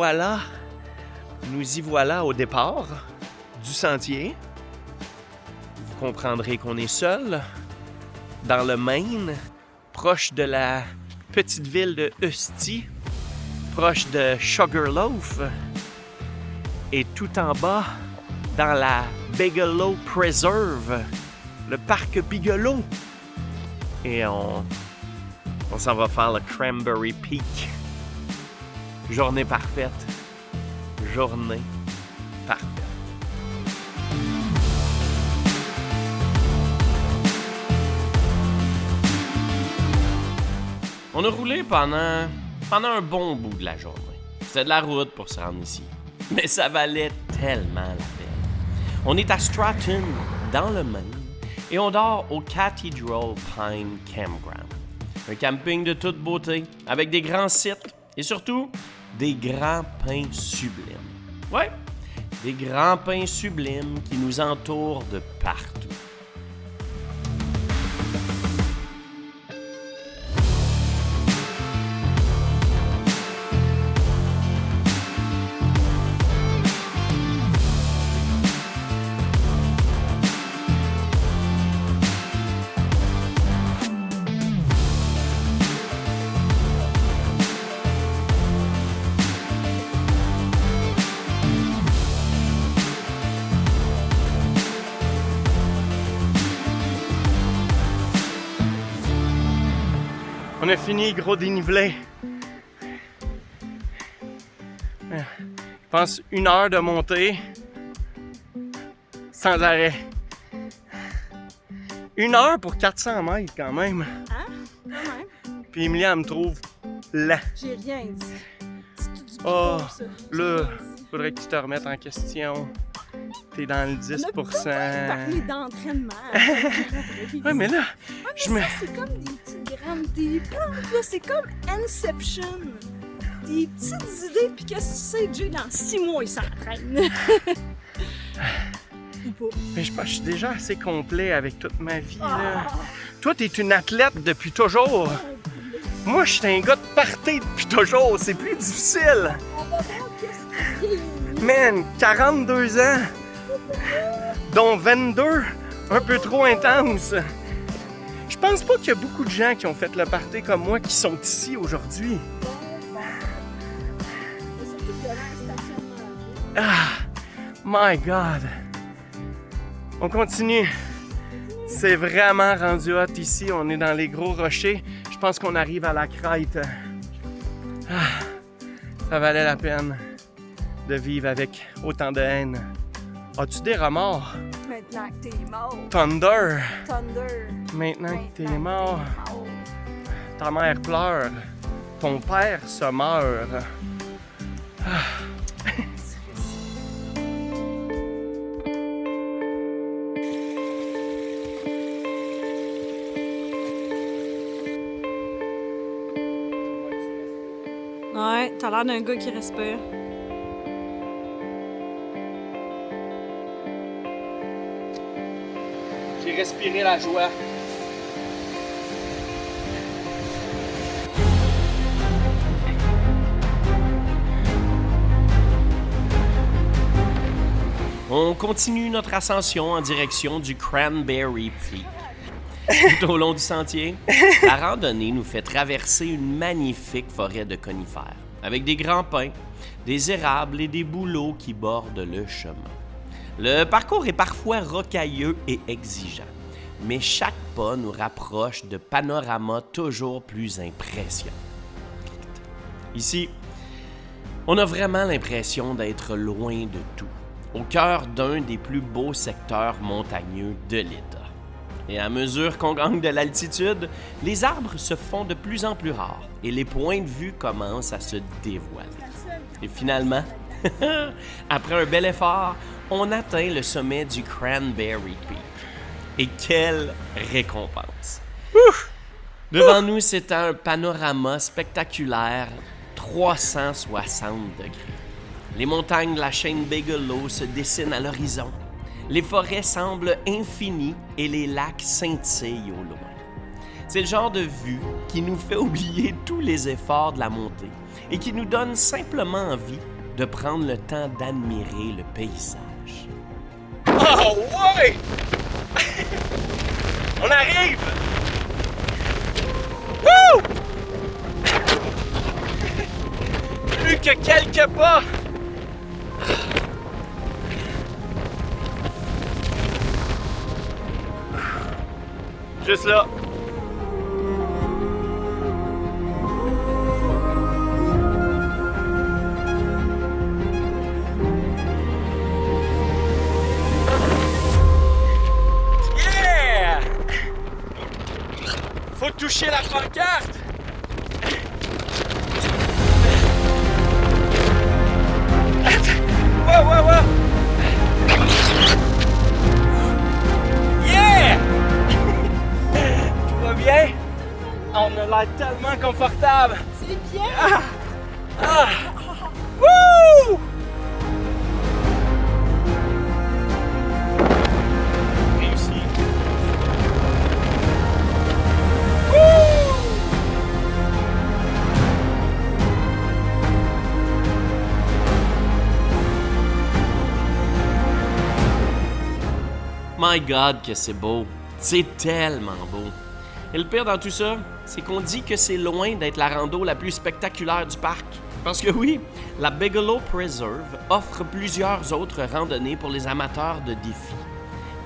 y voilà au départ du sentier. Vous comprendrez qu'on est seul dans le Maine, proche de la petite ville de Husty, proche de Sugarloaf, et tout en bas, dans la Bigelow Preserve, le parc Bigelow. Et on s'en va faire le Cranberry Peak. Journée parfaite. Journée parfaite. On a roulé pendant un bon bout de la journée. C'était de la route pour se rendre ici. Mais ça valait tellement la peine. On est à Stratton, dans le Maine, et on dort au Cathedral Pine Campground. Un camping de toute beauté, avec des grands sites et surtout des grands pins sublimes. Ouais, des grands pins sublimes qui nous entourent de partout. On a fini, gros dénivelé. Je pense 1 heure de montée sans arrêt. 1 heure pour 400 mètres quand même. Hein? Quand même. Puis Emilie, elle me trouve lent. J'ai rien dit. C'est tout du Oh, pipeau, ça. là, faudrait que tu te remettes en question. T'es dans le 10%. On a pas parlé d'entraînement. Ouais, mais là, je me... C'est comme des petites grammes, des plantes, là. C'est comme Inception. Des petites idées, puis qu'est-ce que tu sais, Jay, dans 6 mois, il s'entraîne. Ou pas. Mais je pense que je suis déjà assez complet avec toute ma vie, là. Toi, t'es une athlète depuis toujours. Moi, je suis un gars de party depuis toujours. C'est plus difficile. On va voir qu'est-ce qu'il y a. Man, 42 ans, dont 22, un peu trop intense. Je pense pas qu'il y a beaucoup de gens qui ont fait le party comme moi qui sont ici aujourd'hui. Ah, my God. On continue. C'est vraiment rendu hot ici. On est dans les gros rochers. Je pense qu'on arrive à la crête. Ah, ça valait la peine de vivre avec autant de haine. As-tu des remords? Maintenant que t'es mort. Thunder. Thunder. Maintenant que t'es mort, ta mère pleure. Ton père se meurt. Ah. Ouais, t'as l'air d'un gars qui respire. J'ai respiré la joie. On continue notre ascension en direction du Cranberry Peak. Tout au long du sentier, la randonnée nous fait traverser une magnifique forêt de conifères, avec des grands pins, des érables et des bouleaux qui bordent le chemin. Le parcours est parfois rocailleux et exigeant, mais chaque pas nous rapproche de panoramas toujours plus impressionnants. Ici, on a vraiment l'impression d'être loin de tout, au cœur d'un des plus beaux secteurs montagneux de l'État. Et à mesure qu'on gagne de l'altitude, les arbres se font de plus en plus rares et les points de vue commencent à se dévoiler. Et finalement, après un bel effort, on atteint le sommet du Cranberry Peak. Et quelle récompense! Devant nous s'étend un panorama spectaculaire 360 degrés. Les montagnes de la chaîne Bigelow se dessinent à l'horizon. Les forêts semblent infinies et les lacs scintillent au loin. C'est le genre de vue qui nous fait oublier tous les efforts de la montée et qui nous donne simplement envie de prendre le temps d'admirer le paysage. Oh ouais! On arrive! Wouh! Plus que quelques pas! Juste là. Yeah! Faut toucher la pancarte! Ouais! Yeah! Tout va bien? On a l'air tellement confortable! C'est bien! Wouh! Réussi. My God, que c'est beau! C'est tellement beau! Et le pire dans tout ça, c'est qu'on dit que c'est loin d'être la rando la plus spectaculaire du parc. Parce que oui, la Bigelow Preserve offre plusieurs autres randonnées pour les amateurs de défis.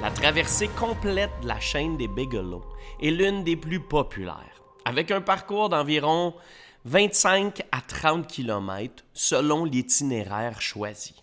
La traversée complète de la chaîne des Bigelow est l'une des plus populaires, avec un parcours d'environ 25 à 30 km selon l'itinéraire choisi.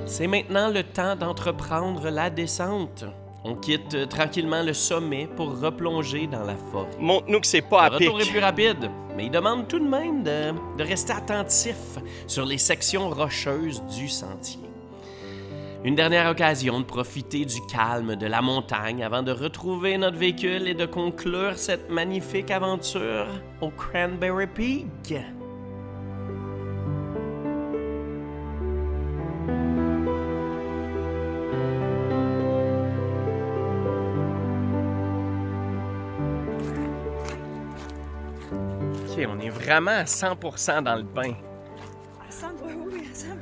C'est maintenant le temps d'entreprendre la descente. On quitte tranquillement le sommet pour replonger dans la forêt. Montre-nous que c'est pas Le à pic. retour est plus rapide, mais il demande tout de même de rester attentif sur les sections rocheuses du sentier. Une dernière occasion de profiter du calme de la montagne avant de retrouver notre véhicule et de conclure cette magnifique aventure au Cranberry Peak. Ok, on est vraiment à 100% dans le bain. À 100%, oui, à 100%.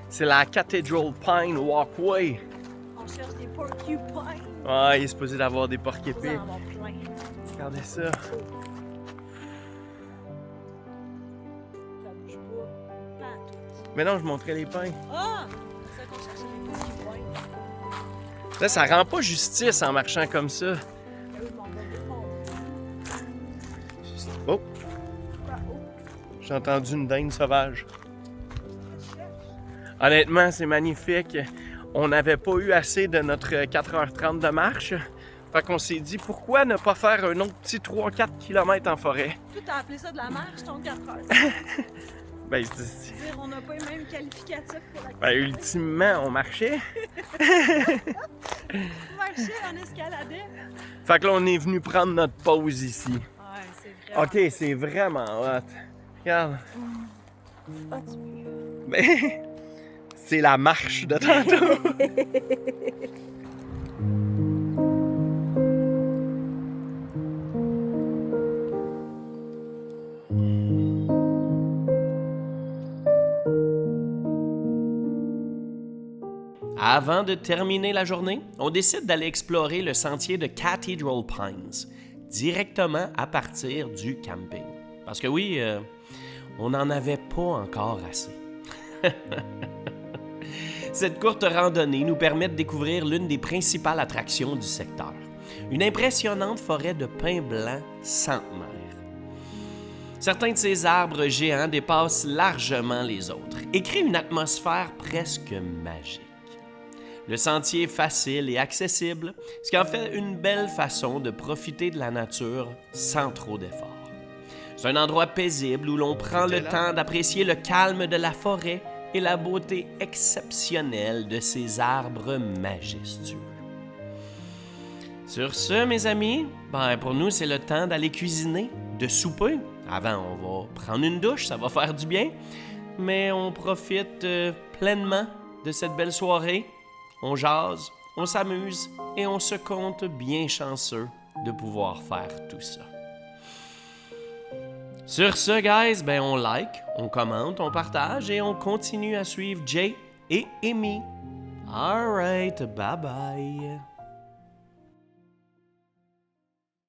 C'est la Cathedral Pine Walkway. On cherche des porcupines. Ah, il est supposé d'avoir des porc On épics. va en avoir plein. Regardez ça. Ça bouge pas. Pas tout. Mais non, je montrais les pins. Ah! C'est ça qu'on cherchait des porcupines. Là, ça rend pas justice en marchant comme ça. Ah oui, mais on va répondre. Oh, Ah, oh. j'ai entendu une dinde sauvage. Honnêtement, c'est magnifique. On n'avait pas eu assez de notre 4h30 de marche. Fait qu'on s'est dit, pourquoi ne pas faire un autre petit 3-4 km en forêt? Tu as appelé ça de la marche, ton 4 heures. Ben, C'est-à-dire, on n'a pas les mêmes qualificatifs pour la ben, ultimement, on marchait. marcher, on escaladait. Fait que là, on est venu prendre notre pause ici. Ouais, c'est vrai. OK, c'est vraiment hot. Regarde. Ah, tu peux. Ben, c'est la marche de tantôt. Avant de terminer la journée, on décide d'aller explorer le sentier de Cathedral Pines, directement à partir du camping. Parce que oui, on n'en avait pas encore assez. Cette courte randonnée nous permet de découvrir l'une des principales attractions du secteur, une impressionnante forêt de pins blancs centenaires. Certains de ces arbres géants dépassent largement les autres et créent une atmosphère presque magique. Le sentier est facile et accessible, ce qui en fait une belle façon de profiter de la nature sans trop d'efforts. C'est un endroit paisible où l'on prend le temps d'apprécier le calme de la forêt et la beauté exceptionnelle de ces arbres majestueux. Sur ce, mes amis, pour nous, c'est le temps d'aller cuisiner, de souper. Avant, on va prendre une douche, ça va faire du bien. Mais on profite pleinement de cette belle soirée. On jase, on s'amuse et on se compte bien chanceux de pouvoir faire tout ça. Sur ce, guys, on like, on commente, on partage et on continue à suivre Jay et Amy. All right, bye bye.